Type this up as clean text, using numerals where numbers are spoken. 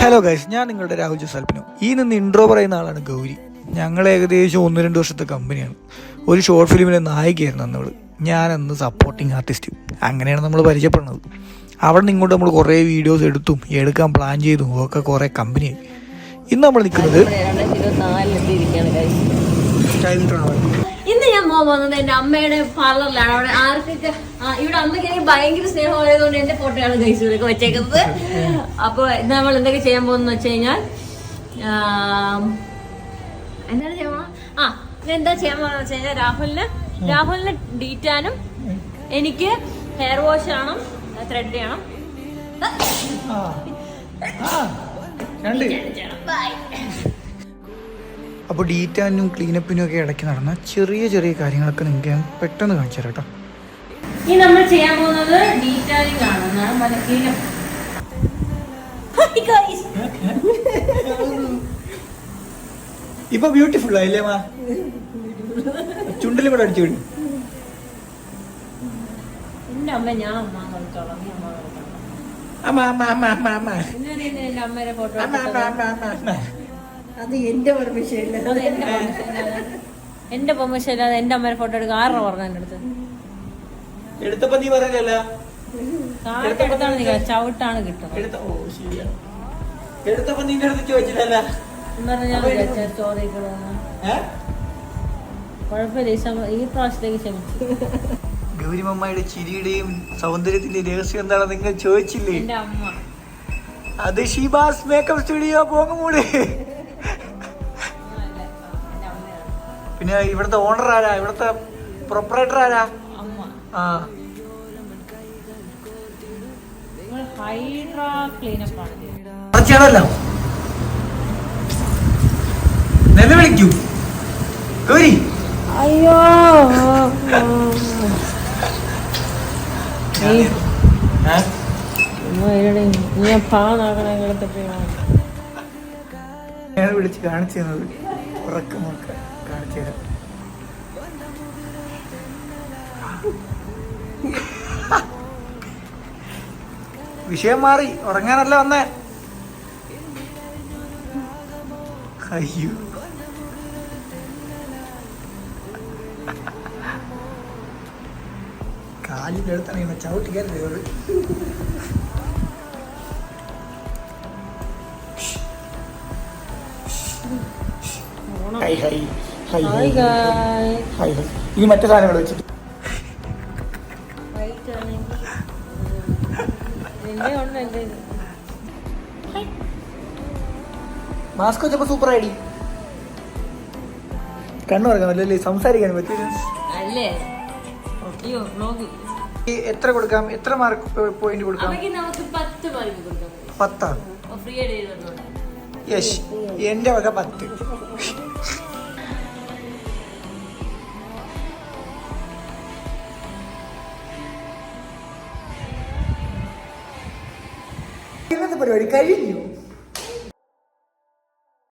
Hello guys, ഞാൻ നിങ്ങളുടെ രാഹുൽ ജോസാൽപിനോ. ഈ നിന്ന് ഇൻട്രോ പറയുന്ന ആളാണ് ഗൗരി. ഞങ്ങൾ ഏകദേശം 1-2 വർഷത്തെ കമ്പനിയാണ്. ഒരു ഷോർട്ട് ഫിലിമിലെ നായികയായിരുന്നു അന്നവൾ. ഞാനന്ന് സപ്പോർട്ടിങ് ആർട്ടിസ്റ്റ്. അങ്ങനെയാണ് നമ്മൾ പരിചയപ്പെടുന്നത്. അവിടെ നിന്ന് ഇങ്ങോട്ട് നമ്മൾ കുറേ വീഡിയോസ് എടുക്കാൻ പ്ലാൻ ചെയ്തും ഒക്കെ കുറേ കമ്പനിയായി. ഇന്ന് നമ്മൾ നിൽക്കുന്നത് ഇന്ന് ഞാൻ പോകുന്നത് എന്റെ അമ്മയുടെ പാർലറിലാണ്. അവിടെ ആർക്കൊക്കെ ഇവിടെ അമ്മയ്ക്ക് എനിക്ക് ഭയങ്കര സ്നേഹമായതുകൊണ്ട് എന്റെ ഫോട്ടോയാണ് ഗൈസിലൊക്കെ വെച്ചേക്കുന്നത്. അപ്പൊ ഇന്ന് നമ്മൾ എന്തൊക്കെ ചെയ്യാൻ പോകുന്ന വെച്ച് കഴിഞ്ഞാൽ എന്താണ് ചെയ്യാൻ പോണ ഇതെന്താ ചെയ്യാൻ പോണെന്ന് വെച്ച് കഴിഞ്ഞാൽ രാഹുലിന് ഡീറ്റാനും എനിക്ക് ഹെയർ വാഷ് ചെയ്യണം, ത്രെഡ് ചെയ്യണം. അപ്പോൾ ഡീറ്റാനും ക്ലീനപ്പിനും ഒക്കെ ഇടയ്ക്ക് നടന്ന ചെറിയ ചെറിയ കാര്യങ്ങളൊക്കെ നിങ്ങൾക്ക് ഞാൻ പെട്ടെന്ന് കാണിച്ചു തരാം കേട്ടോ. ഇനി നമ്മൾ ചെയ്യാൻ പോകുന്നത് ഡീറ്റാനിങ് ആണ്. ഇപ്പൊ ബ്യൂട്ടിഫുൾ ആയില്ലേ മാ? ചുണ്ടിലും കൂടെ അടിച്ചു വിടും. എന്റെ അമ്മ ഞാൻ കളിച്ചോളാം. എന്റെ അമ്മയുടെ ഫോട്ടോ അത് എന്റെ പെർമിഷൻ ഇല്ല. എന്റെ പെർമിഷൻ ഇല്ലാതെ എന്റെ അമ്മയുടെ ഫോട്ടോ എടുക്കാൻ 6 രൂപ പറഞ്ഞു എന്റെ അടുത്ത്. എടുത്തപ്പോ നീ പറഞ്ഞല്ലോ എടുത്താണ് നീ ചവിട്ടാണ് കിട്ടുന്നത്. എടുത്തപ്പോ നിന്റെ അടുത്ത് ചോദിച്ചില്ലല്ലോ. കുഴപ്പമില്ല, ഈ പ്രാവശ്യത്തേക്ക് ക്ഷമിച്ചു. ഗൗരിമമ്മയുടെ ചിരിയുടെയും സൗന്ദര്യത്തിന്റെ രഹസ്യം എന്താണെന്ന് നിങ്ങൾ ചോദിച്ചില്ലേ? എന്റെ അമ്മ. അത് ഷീബാസ് മേക്കപ്പ് സ്റ്റുഡിയോ പോങ്ങമൂട്. പിന്നെ ഇവിടുത്തെ ഓണർ ആരാ? ഇവിടുത്തെ പ്രൊപ്പറേറ്റർ ആരാ? അമ്മ. ആ ഹൈഡ്രാ ക്ലീനപ്പ് ആണ്. വിളിക്കൂ ഗൗരി. അയ്യോ ഞാൻ വിളിച്ച് കാണിച്ചു തന്നത് ഉറക്കമൊക്കെ കാണിച്ചു തരാം. വിഷയം മാറി, ഉറങ്ങാനല്ല വന്നേ. അയ്യോ കാലിൻ്റെ അടുത്താണ് ഇങ്ങനെ ചവിട്ടിക്കല്ലേ. ഇനി മറ്റേ സാധനങ്ങൾ വെച്ചിട്ട് മാസ്ക് വെച്ചപ്പോ സൂപ്പർ ആയിടി. കണ്ണു തുറക്കാൻ പറ്റില്ലേ? സംസാരിക്കാൻ പറ്റില്ല. എത്ര കൊടുക്കാം? എത്ര മാർക്ക് പോയിന്റ് കൊടുക്കാം? 10. യെസ്, എന്റെ വക 10. ഇന്നത്തെ പരിപാടി കഴിഞ്ഞു.